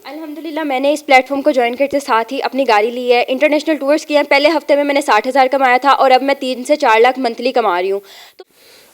अल्हम्दुलिल्लाह मैंने इस प्लेटफॉर्म को ज्वाइन करते साथ ही अपनी गाड़ी ली है, इंटरनेशनल टूर्स किए हैं। पहले हफ्ते में मैंने 60,000 कमाया था और अब मैं 3 से 4 लाख मंथली कमा रही हूँ। तो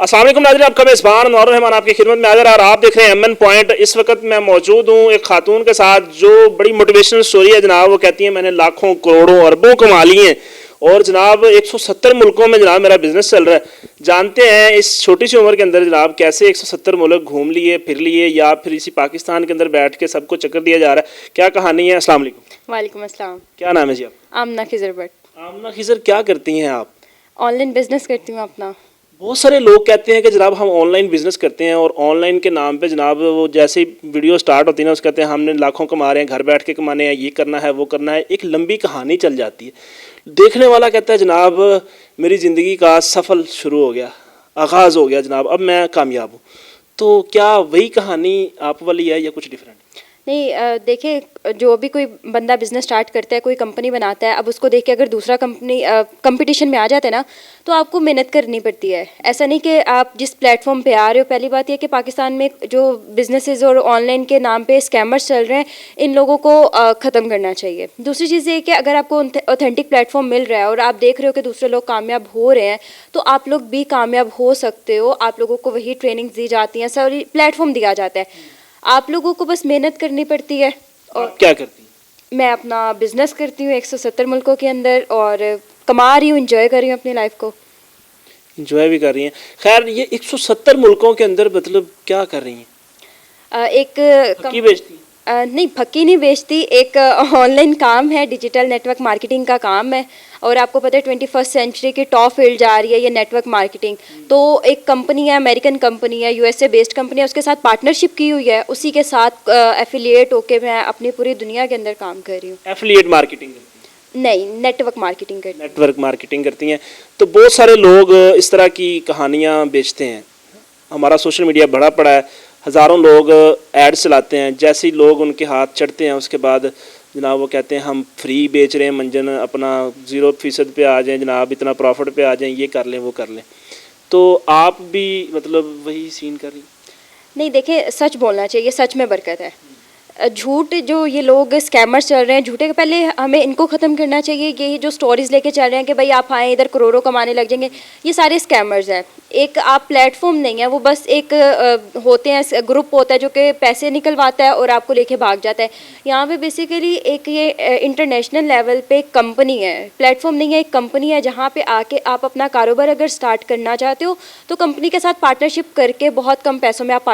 अस्सलाम वालेकुम नाज़रीन, आपका मेज़बान नौर रहमान आपकी खिदमत में हाज़िर है और आप देख रहे हैं एमएन पॉइंट। इस वक्त मैं मौजूद हूँ एक खातून के साथ जो बड़ी मोटिवेशनल स्टोरी है जनाब। वो कहती है मैंने लाखों करोड़ों अरबों कमा लिए हैं और जनाब 170 मुल्कों में जनाब मेरा बिजनेस चल रहा है। जानते हैं इस छोटी सी उम्र के अंदर जनाब कैसे 170 मुल्क घूम लिए फिर लिए या फिर इसी पाकिस्तान के अंदर बैठ के सबको चक्कर दिया जा रहा है। क्या कहानी है? अस्सलाम वालेकुम। वालेकुम अस्सलाम। क्या नाम है जी आप? आमना खिजर भट्ट। आमना खिजर, क्या करती हैं आप? ऑनलाइन बिजनेस करती हूँ अपना। बहुत सारे लोग कहते हैं कि जनाब हम ऑनलाइन बिजनेस करते हैं और ऑनलाइन के नाम पे जनाब वो जैसे ही वीडियो स्टार्ट होती है ना उसके कहते हैं हमने लाखों कमा रहे हैं, घर बैठ के कमाने हैं, ये करना है वो करना है। एक लंबी कहानी चल जाती है। देखने वाला कहता है जनाब मेरी ज़िंदगी का सफ़र शुरू हो गया, आगाज़ हो गया जनाब, अब मैं कामयाब हूँ। तो क्या वही कहानी आप वाली है या कुछ डिफरेंट? नहीं, देखिए जो भी कोई बंदा बिजनेस स्टार्ट करता है, कोई कंपनी बनाता है, अब उसको देख के अगर दूसरा कंपनी कंपटीशन में आ जाता है ना, तो आपको मेहनत करनी पड़ती है। ऐसा नहीं कि आप जिस प्लेटफॉर्म पे आ रहे हो, पहली बात यह कि पाकिस्तान में जो बिजनेसेस और ऑनलाइन के नाम पे स्कैमर्स चल रहे हैं, इन लोगों को ख़त्म करना चाहिए। दूसरी चीज़ ये कि अगर आपको ऑथेंटिक प्लेटफॉर्म मिल रहा है और आप देख रहे हो कि दूसरे लोग कामयाब हो रहे हैं, तो आप लोग भी कामयाब हो सकते हो। आप लोगों को वही ट्रेनिंग दी जाती हैं, सारी प्लेटफॉर्म दिया जाता है, आप लोगों को बस मेहनत करनी पड़ती है। और क्या करती हैं? मैं अपना बिजनेस करती हूँ 170 मुल्कों के अंदर और कमा रही हूँ, इंजॉय कर रही हूँ अपनी लाइफ को। इंजॉय भी कर रही हैं। खैर ये 170 मुल्कों के अंदर मतलब क्या कर रही हैं? फक्की बेचती हैं? नहीं, फक्की नहीं बेचती। एक ऑनलाइन काम है, डिजिटल नेटवर्क मार्केटिंग का काम है। और आपको पता है 21st सेंचुरी की टॉप फील्ड जा रही है ये नेटवर्क मार्केटिंग। तो एक कंपनी है, अमेरिकन कंपनी है, यूएसए बेस्ड कंपनी है, उसके साथ पार्टनरशिप की हुई है। उसी के साथ एफिलिएट होके मैं अपनी पूरी दुनिया के अंदर काम कर रही हूँ। एफिलिएट मार्केटिंग करती हैं? नहीं, नेटवर्क मार्केटिंग करती हूँ। नेटवर्क मार्केटिंग करती हैं। तो बहुत सारे लोग इस तरह की कहानियाँ बेचते हैं। हमारा सोशल मीडिया बड़ा पड़ा है, हज़ारों लोग एड्स चलाते हैं। जैसे ही लोग उनके हाथ चढ़ते हैं उसके बाद जनाब वो कहते हैं हम फ्री बेच रहे हैं मंजन, अपना 0% पे आ जाएं जनाब, इतना प्रॉफिट पे आ जाएं, ये कर लें वो कर लें। तो आप भी मतलब वही सीन कर रही? नहीं, देखिए सच बोलना चाहिए, सच में बरकत है। झूठ जो ये लोग स्कैमर्स चल रहे हैं झूठे के, पहले हमें इनको ख़त्म करना चाहिए। ये जो स्टोरीज़ लेके चल रहे हैं कि भाई आप आएँ इधर करोड़ों कमाने लग जाएंगे, ये सारे स्कैमर्स हैं। एक आप प्लेटफॉर्म नहीं है, वो बस एक होते हैं, ग्रुप होता है जो कि पैसे निकलवाता है और आपको लेके भाग जाता है। यहाँ पे बेसिकली एक ये इंटरनेशनल लेवल पे एक कंपनी है, प्लेटफॉर्म नहीं है, एक कंपनी है जहाँ पे आके आप अपना कारोबार अगर स्टार्ट करना चाहते हो तो कंपनी के साथ पार्टनरशिप करके बहुत कम पैसों में आप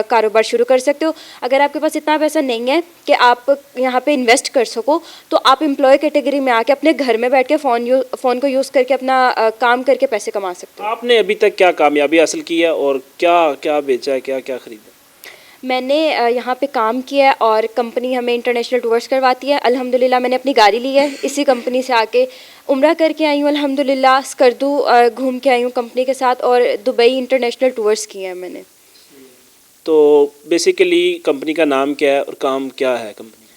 कारोबार शुरू कर सकते हो। अगर आपके पास इतना पैसा नहीं है कि आप यहाँ पे इन्वेस्ट कर सको, तो आप एम्प्लॉय कैटेगरी में आके अपने घर में बैठ के फ़ोन को यूज़ करके अपना काम करके पैसे कमा सकते हो। आपने अभी तक क्या कामयाबी हासिल की है और क्या क्या बेचा है, क्या क्या खरीदा? मैंने यहाँ पे काम किया है और कंपनी हमें इंटरनेशनल टूर्स करवाती है। अल्हम्दुलिल्लाह मैंने अपनी गाड़ी ली है, इसी कंपनी से आके उम्रा करके आई हूँ अल्हम्दुलिल्लाह। स्कर्दू घूम के आई हूँ कंपनी के साथ और दुबई इंटरनेशनल टूर्स किए हैं मैंने। तो बेसिकली कंपनी का नाम क्या है और काम क्या है company?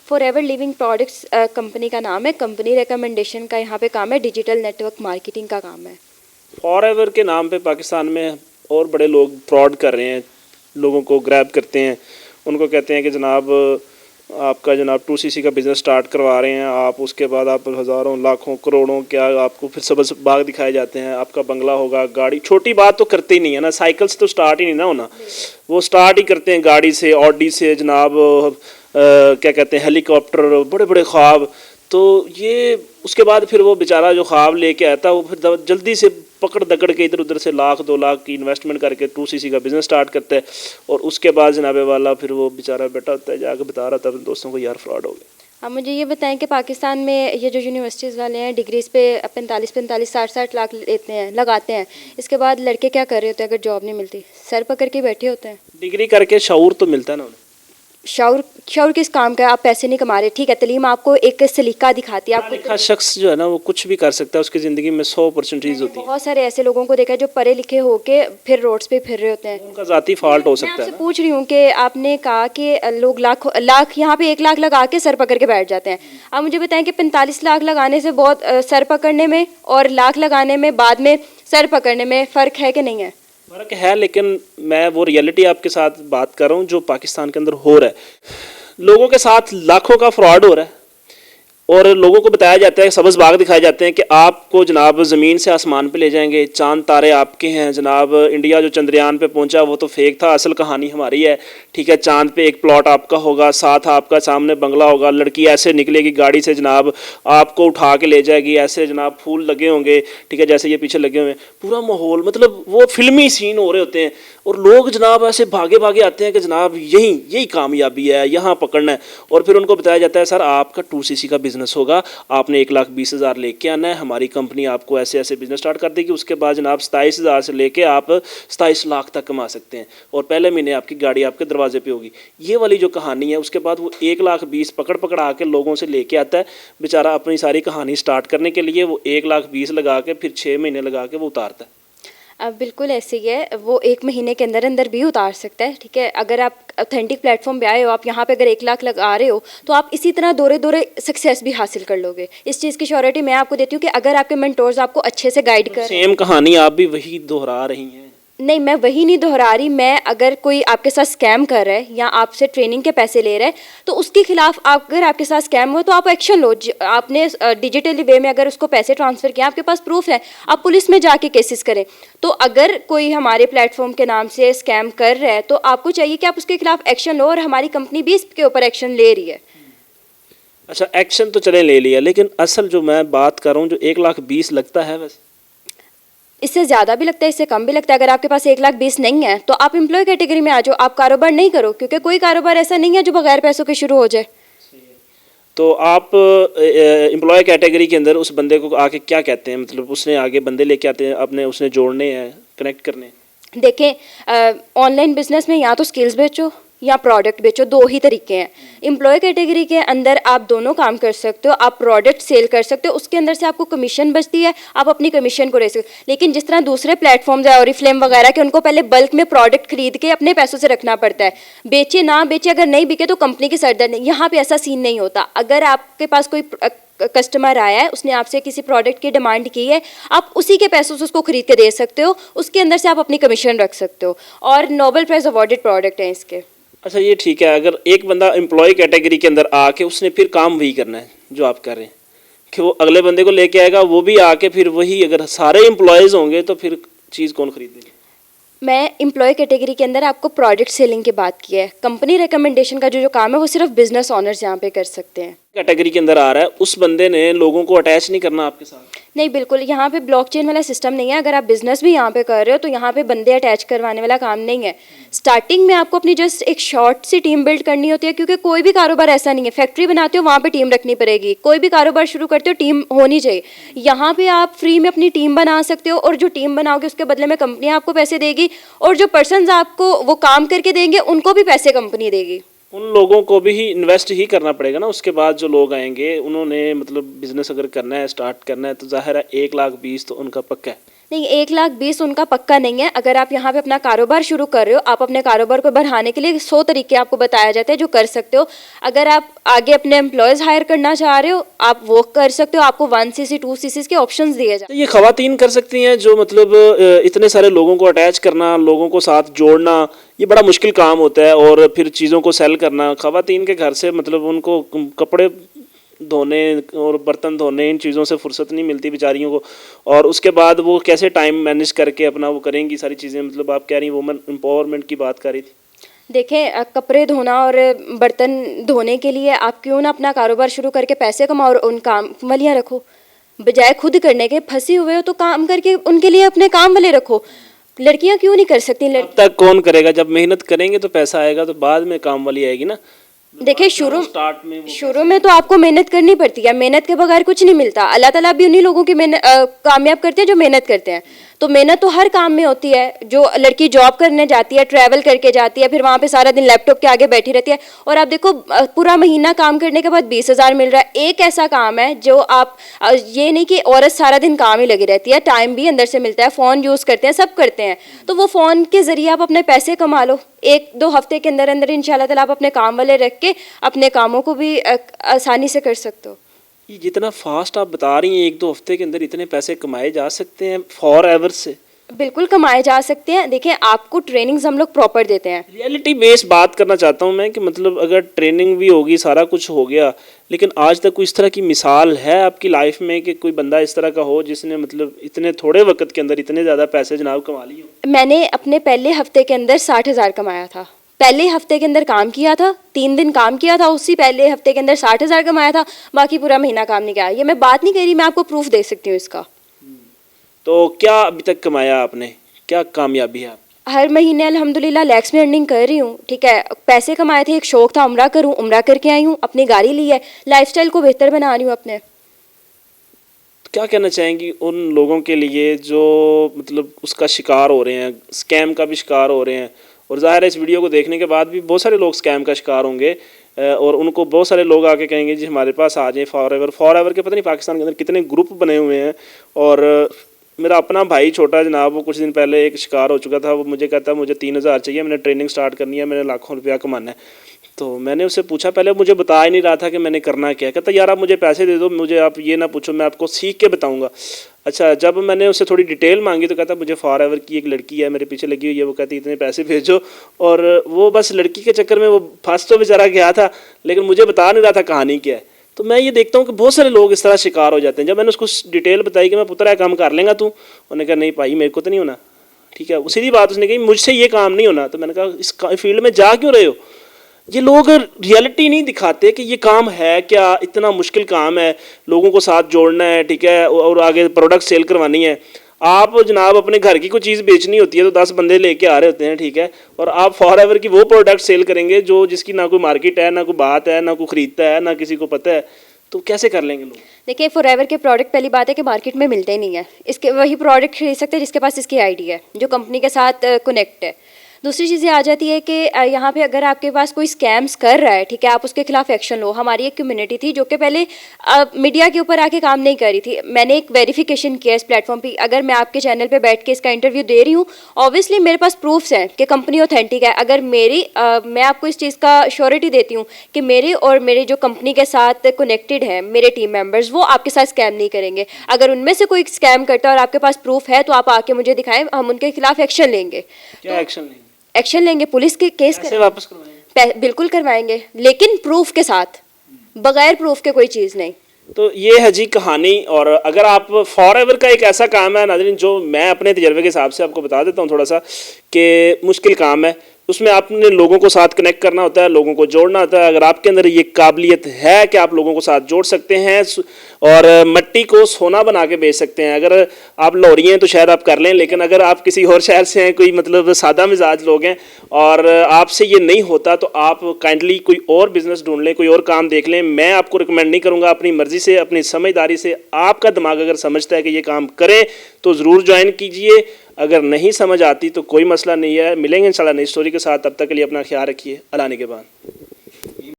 Forever living products company का नाम है। कंपनी रिकमेंडेशन का यहाँ पे काम है, डिजिटल नेटवर्क मार्केटिंग का काम है। फॉरएवर के नाम पे पाकिस्तान में और बड़े लोग फ्रॉड कर रहे हैं, लोगों को ग्रैब करते हैं। उनको कहते हैं कि जनाब आपका जनाब 2cc का बिज़नेस स्टार्ट करवा रहे हैं आप, उसके बाद आप हज़ारों लाखों करोड़ों क्या आपको फिर सबसे बाग दिखाए जाते हैं, आपका बंगला होगा, गाड़ी। छोटी बात तो करते ही नहीं है ना, साइकिल से तो स्टार्ट ही नहीं ना होना, वो स्टार्ट ही करते हैं गाड़ी से, ऑडी से जनाब, क्या कहते हैं हेलीकॉप्टर, बड़े बड़े ख्वाब। तो ये उसके बाद फिर वो बेचारा जो ख्वाब लेके आता है वो फिर जल्दी से पकड़ दकड़ के इधर उधर से 1,00,000-2,00,000 की इन्वेस्टमेंट करके 2cc का बिज़नेस स्टार्ट करता है और उसके बाद जनाबे वाला फिर वो बेचारा बैठा होता है जाकर बता रहा था अपने दोस्तों को यार फ्रॉड हो गया। आप मुझे ये बताएं कि पाकिस्तान में ये जो यूनिवर्सिटीज़ वाले हैं डिग्रीज़ पे 45-45 60-60 लाख लेते हैं, लगाते हैं। इसके बाद लड़के क्या कर रहे होते हैं अगर जॉब नहीं मिलती? सर पकड़ के बैठे होते हैं। डिग्री करके शऊर तो मिलता है ना उन्हें। शौर किस काम का है? आप पैसे नहीं कमा रहे, ठीक है, तलीम आपको एक सलीका दिखाती है। पढ़ा लिखा शख्स जो है ना वो कुछ भी कर सकता है, उसकी ज़िंदगी में 100 अपॉर्चुनिटीज़ होती है। बहुत सारे ऐसे लोगों को देखा है जो पढ़े लिखे होके फिर रोड्स पे फिर रहे होते हैं। उनका ज़ाती फॉल्ट हो मैं सकता है आपसे ना। पूछ रही हूँ कि आपने कहा कि लोग लाख लाख यहाँ पे 1 लाख लगा के सर पकड़ के बैठ जाते हैं। आप मुझे बताएं कि 45 लाख लगाने से बहुत सर पकड़ने में और लाख लगाने में बाद में सर पकड़ने में फ़र्क है कि नहीं है? फ़र्क है, लेकिन मैं वो रियलिटी आपके साथ बात कर रहा हूँ जो पाकिस्तान के अंदर हो रहा है। लोगों के साथ लाखों का फ्रॉड हो रहा है और लोगों को बताया जाता है, सब्ज़ बाग दिखाए जाते हैं कि आपको जनाब ज़मीन से आसमान पे ले जाएंगे, चांद तारे आपके हैं जनाब, इंडिया जो चंद्रयान पे पहुंचा वो तो फेक था, असल कहानी हमारी है, ठीक है। चांद पे एक प्लॉट आपका होगा, साथ आपका सामने बंगला होगा, लड़की ऐसे निकलेगी गाड़ी से जनाब, आपको उठा के ले जाएगी, ऐसे जनाब फूल लगे होंगे, ठीक है, जैसे ये पीछे लगे हुए हैं, पूरा माहौल मतलब वो फिल्मी सीन हो रहे होते हैं और लोग जनाब ऐसे भागे भागे आते हैं कि जनाब यही कामयाबी है, यहाँ पकड़ना है। और फिर उनको बताया जाता है सर आपका 2cc का बिजनेस होगा, आपने 1,20,000 लेके आना है, हमारी कंपनी आपको ऐसे ऐसे बिजनेस स्टार्ट कर देगी, उसके बाद जनाब 27,000 से लेके आप 27 लाख तक कमा सकते हैं और पहले महीने आपकी गाड़ी आपके दरवाजे पे होगी। ये वाली जो कहानी है उसके बाद वो 1,20,000 पकड़ा के लोगों से लेके आता है बेचारा अपनी सारी कहानी स्टार्ट करने के लिए, वो 1,20,000 लगा के फिर 6 महीने लगा के वो उतारता है। अब बिल्कुल ऐसे ही है, वो 1 महीने के अंदर अंदर भी उतार सकता है, ठीक है। अगर आप ऑथेंटिक प्लेटफॉर्म पे आए हो, आप यहाँ पे अगर 1 लाख लगा रहे हो तो आप इसी तरह दौरे दौरे सक्सेस भी हासिल कर लोगे। इस चीज़ की श्योरिटी मैं आपको देती हूँ कि अगर आपके मेंटोर्स आपको अच्छे से गाइड कर, सेम कहानी आप भी वही दोहरा रही हैं। नहीं मैं वही नहीं दोहरा रही, मैं अगर कोई आपके साथ स्कैम कर रहा है या आपसे ट्रेनिंग के पैसे ले रहा है तो उसके खिलाफ अगर आपके साथ स्कैम हो तो आप एक्शन लो। आपने डिजिटली वे में अगर उसको पैसे ट्रांसफ़र किया, आपके पास प्रूफ है, आप पुलिस में जाके केसेस करें। तो अगर कोई हमारे प्लेटफॉर्म के नाम से स्कैम कर रहा है तो आपको चाहिए कि आप उसके खिलाफ एक्शन लो और हमारी कंपनी भी इसके ऊपर एक्शन ले रही है। अच्छा एक्शन तो चले ले लिया, लेकिन असल जो मैं बात कर रहा हूँ जो 1,20,000 लगता है वैसे इससे ज़्यादा भी लगता है, इससे कम भी लगता है। अगर आपके पास 1,20,000 नहीं है तो आप एम्प्लॉय कैटेगरी में आ जाओ, आप कारोबार नहीं करो, क्योंकि कोई कारोबार ऐसा नहीं है जो बगैर पैसों के शुरू हो जाए। तो आप एम्प्लॉय कैटेगरी के अंदर उस बंदे को आके क्या कहते हैं, मतलब उसने आगे बंदे लेके आते हैं अपने, उसने जोड़ने हैं, कनेक्ट करने हैं। देखें ऑनलाइन बिजनेस में या तो स्किल्स बेचो या प्रोडक्ट बेचो, 2 ही तरीके हैं। एम्प्लॉय कैटेगरी के अंदर आप दोनों काम कर सकते हो, आप प्रोडक्ट सेल कर सकते हो, उसके अंदर से आपको कमीशन बचती है, आप अपनी कमीशन को ले सकते हो। लेकिन जिस तरह दूसरे प्लेटफॉर्म्स है ऑरिफ्लेम वगैरह के, उनको पहले बल्क में प्रोडक्ट खरीद के अपने पैसों से रखना पड़ता है, बेचे ना बेचे, अगर नहीं बिके तो कंपनी की सरदर्द नहीं। यहाँ पे ऐसा सीन नहीं होता। अगर आपके पास कोई कस्टमर आया है, उसने आपसे किसी प्रोडक्ट की डिमांड की है, आप उसी के पैसों से उसको खरीद के दे सकते हो, उसके अंदर से आप अपनी कमीशन रख सकते हो और नोबेल प्राइज अवार्डेड प्रोडक्ट हैं इसके। अच्छा ये ठीक है, अगर एक बंदा एम्प्लॉय कैटेगरी के अंदर आके उसने फिर काम वही करना है जो आप कर रहे हैं, कि वो अगले बंदे को लेके आएगा, वो भी आके फिर वही, अगर सारे एम्प्लॉयज़ होंगे तो फिर चीज़ कौन खरीदेगी। मैं एम्प्लॉय कैटेगरी के अंदर आपको प्रोडक्ट सेलिंग की बात की है। कंपनी रिकमेंडेशन का जो काम है वो सिर्फ बिजनेस ओनर्स यहाँ पे कर सकते हैं। कैटेगरी के अंदर आ रहा है उस बंदे ने लोगों को अटैच नहीं करना आपके साथ। नहीं बिल्कुल, यहाँ पे ब्लॉकचेन वाला सिस्टम नहीं है। अगर आप बिजनेस भी यहाँ पे कर रहे हो तो यहाँ पे बंदे अटैच करवाने वाला काम नहीं है। स्टार्टिंग में आपको अपनी जस्ट एक शॉर्ट सी टीम बिल्ड करनी होती है, क्योंकि कोई भी कारोबार ऐसा नहीं है, फैक्ट्री बनाते हो वहाँ पे टीम रखनी पड़ेगी, कोई भी कारोबार शुरू करते हो टीम होनी चाहिए। यहाँ पे आप फ्री में अपनी टीम बना सकते हो और जो टीम बनाओगे उसके बदले में कंपनी आपको पैसे देगी और जो पर्सन आपको वो काम करके देंगे उनको भी पैसे कंपनी देगी। उन लोगों को भी इन्वेस्ट ही करना पड़ेगा ना, उसके बाद जो लोग आएंगे उन्होंने मतलब बिजनेस अगर करना है, स्टार्ट करना है, तो जाहिर है 1,20,000 तो उनका पक्का है। नहीं 1,20,000 उनका पक्का नहीं है। अगर आप यहाँ पे अपना कारोबार शुरू कर रहे हो, आप अपने कारोबार को बढ़ाने के लिए 100 तरीके आपको बताया जाते हैं जो कर सकते हो। अगर आप आगे अपने एम्प्लॉयज़ हायर करना चाह रहे हो आप वो कर सकते हो, आपको 1cc 2cc के ऑप्शंस दिए जाते हैं। ये खवातीन कर सकती हैं जो मतलब इतने सारे लोगों को अटैच करना, लोगों को साथ जोड़ना, ये बड़ा मुश्किल काम होता है। और फिर चीज़ों को सेल करना, खवातीन के घर से मतलब उनको कपड़े धोने और बर्तन धोने इन चीज़ों से फुर्सत नहीं मिलती बेचारियों को, और उसके बाद वो कैसे टाइम मैनेज करके अपना वो करेंगी सारी चीज़ें। मतलब आप कह रही वुमेन एम्पावरमेंट की बात कर रही थी। देखें कपड़े धोना और बर्तन धोने के लिए आप क्यों ना अपना कारोबार शुरू करके पैसे कमाओ और उन काम वालियाँ रखो, बजाय खुद करने के। फंसी हुए हो तो काम करके उनके लिए अपने काम वाले रखो। लड़कियां क्यों नहीं कर सकती? अब तक कौन करेगा? जब मेहनत करेंगे तो पैसा आएगा, तो बाद में काम वाली आएगी ना। देखिए शुरू में तो आपको मेहनत करनी पड़ती है, मेहनत के बगैर कुछ नहीं मिलता। अल्लाह ताला भी उन्हीं लोगों की कामयाब करते हैं जो मेहनत करते हैं। तो मेहनत तो हर काम में होती है। जो लड़की जॉब करने जाती है, ट्रैवल करके जाती है, फिर वहाँ पे सारा दिन लैपटॉप के आगे बैठी रहती है, और आप देखो पूरा महीना काम करने के बाद 20,000 मिल रहा है। एक ऐसा काम है जो आप ये नहीं कि औरत सारा दिन काम ही लगी रहती है, टाइम भी अंदर से मिलता है, फ़ोन यूज़ करते हैं, सब करते हैं। तो वो फ़ोन के ज़रिए आप अपने पैसे कमा लो। 1-2 हफ्ते के अंदर अंदर इंशाल्लाह ताला आप अपने काम वाले रख के अपने कामों को भी आसानी से कर सकते हो। ये जितना फास्ट आप बता रही हैं 1-2 हफ्ते के अंदर इतने पैसे कमाए जा सकते हैं फॉर एवर से। बिल्कुल कमाए जा सकते हैं। देखिए, आपको ट्रेनिंग्स हम लोग प्रॉपर देते हैं। रियलिटी बेस्ड बात करना चाहता हूँ मैं कि मतलब अगर ट्रेनिंग भी होगी, सारा कुछ हो गया, लेकिन आज तक कोई इस तरह की मिसाल है आपकी लाइफ में कि कोई बंदा इस तरह का हो जिसने मतलब इतने थोड़े वक्त के अंदर इतने ज़्यादा पैसे जनाब कमा लिए हो? मैंने अपने पहले हफ्ते के अंदर 60,000 कमाया था। पहले हफ्ते के अंदर काम किया था, 3 दिन काम किया था, उसी पहले हफ्ते के अंदर 60,000 कमाया था, बाकी पूरा महीना काम नहीं किया। ये मैं बात नहीं कर रही, मैं आपको प्रूफ दे सकती हूँ इसका। तो क्या अभी तक कमाया आपने, क्या कामयाबी है आप? हर महीने अल्हम्दुलिल्लाह लैक्स में अर्निंग कर रही हूँ, ठीक है। पैसे कमाए थे, एक शौक था उम्रा करूँ, उम्रा करके आई हूँ, अपनी गाड़ी ली है, लाइफस्टाइल को बेहतर बना रही हूँ अपने। क्या कहना चाहेंगी उन लोगों के लिए जो मतलब उसका शिकार हो रहे हैं, स्कैम का भी शिकार हो रहे हैं? और ज़ाहिर है इस वीडियो को देखने के बाद भी बहुत सारे लोग स्कैम का शिकार होंगे, और उनको बहुत सारे लोग आके कहेंगे जी हमारे पास आ जाएं फॉर एवर के पता नहीं पाकिस्तान के अंदर कितने ग्रुप बने हुए हैं। और मेरा अपना भाई छोटा जनाब, वो कुछ दिन पहले एक शिकार हो चुका था। वो मुझे कहता है मुझे 3,000 चाहिए, मैंने ट्रेनिंग स्टार्ट करनी है, मैंने लाखों रुपया कमाना है। तो मैंने उससे पूछा, पहले मुझे बता ही नहीं रहा था कि मैंने करना क्या है। कहता यार आप मुझे पैसे दे दो, मुझे आप ये ना पूछो, मैं आपको सीख के बताऊंगा। अच्छा, जब मैंने उससे थोड़ी डिटेल मांगी तो कहता मुझे फॉर एवर की एक लड़की है मेरे पीछे लगी हुई है, वो कहती इतने पैसे भेजो। और वो बस लड़की के चक्कर में वो फंस तो बेचारा गया था, लेकिन मुझे बता नहीं रहा था कहानी क्या है। तो मैं ये देखता हूँ कि बहुत सारे लोग इस तरह शिकार हो जाते हैं। जब मैंने उसको डिटेल बताई कि मैं पुत्र है काम कर लेगा तू, उन्होंने कहा नहीं भाई मेरे को तो नहीं होना। ठीक है, सीधी बात उसने कही मुझसे ये काम नहीं होना। तो मैंने कहा इस फील्ड में जा क्यों रहे हो? ये लोग रियलिटी नहीं दिखाते कि ये काम है क्या, इतना मुश्किल काम है, लोगों को साथ जोड़ना है, ठीक है, और आगे प्रोडक्ट सेल करवानी है। आप जनाब अपने घर की कोई चीज़ बेचनी होती है तो 10 बंदे लेके आ रहे होते हैं, ठीक है, और आप फॉर एवर की वो प्रोडक्ट सेल करेंगे जो जिसकी ना कोई मार्केट है, ना कोई बात है, ना कोई ख़रीदता है, ना किसी को पता है, तो कैसे कर लेंगे लोग? देखिए, फॉरएवर के प्रोडक्ट पहली बात है कि मार्केट में मिलते ही नहीं है। इसके वही प्रोडक्ट खरीद सकते हैं जिसके पास इसकी आईडी है, जो कंपनी के साथ कनेक्ट है। दूसरी चीज़ ये आ जाती है कि यहाँ पे अगर आपके पास कोई स्कैम्स कर रहा है, ठीक है, आप उसके खिलाफ एक्शन लो। हमारी एक कम्युनिटी थी जो कि पहले मीडिया के ऊपर आके काम नहीं कर रही थी। मैंने एक वेरिफिकेशन किया इस प्लेटफॉर्म पे। अगर मैं आपके चैनल पे बैठ के इसका इंटरव्यू दे रही हूँ, ऑब्वियसली मेरे पास प्रूफ्स हैं कि कंपनी ऑथेंटिक है। अगर मैं आपको इस चीज़ का श्योरिटी देती हूँ कि मेरी और मेरी जो कंपनी के साथ कनेक्टेड है मेरे टीम मेंबर्स, वो आपके साथ स्कैम नहीं करेंगे। अगर उनमें से कोई स्कैम करता है और आपके पास प्रूफ है तो आप आके मुझे दिखाएं, हम उनके खिलाफ एक्शन लेंगे। क्या एक्शन लेंगे? एक्शन लेंगे, पुलिस के केस पैसे वापस करवाएंगे? बिल्कुल करवाएंगे, लेकिन प्रूफ के साथ, बगैर प्रूफ के कोई चीज़ नहीं। तो ये है जी कहानी। और अगर आप फॉर एवर का एक ऐसा काम है नाज़रीन, जो मैं अपने तजर्बे के हिसाब से आपको बता देता हूँ थोड़ा सा, कि मुश्किल काम है। उसमें आपने लोगों को साथ कनेक्ट करना होता है, लोगों को जोड़ना होता है। अगर आपके अंदर ये काबिलियत है कि आप लोगों को साथ जोड़ सकते हैं और मट्टी को सोना बना के बेच सकते हैं। अगर आप लाहौरी हैं तो शायद आप कर लें, लेकिन अगर आप किसी और शहर से हैं, कोई मतलब सादा मिजाज लोग हैं और आपसे ये नहीं होता, तो आप काइंडली कोई और बिजनेस ढूंढ लें, कोई और काम देख लें। मैं आपको रिकमेंड नहीं करूँगा। अपनी मर्जी से, अपनी समझदारी से, आपका दिमाग अगर समझता है कि ये काम करें तो ज़रूर ज्वाइन कीजिए। अगर नहीं समझ आती तो कोई मसला नहीं है, मिलेंगे इंशाल्लाह नई स्टोरी के साथ। तब तक के लिए अपना ख्याल रखिए। अल्लाह निगहबान।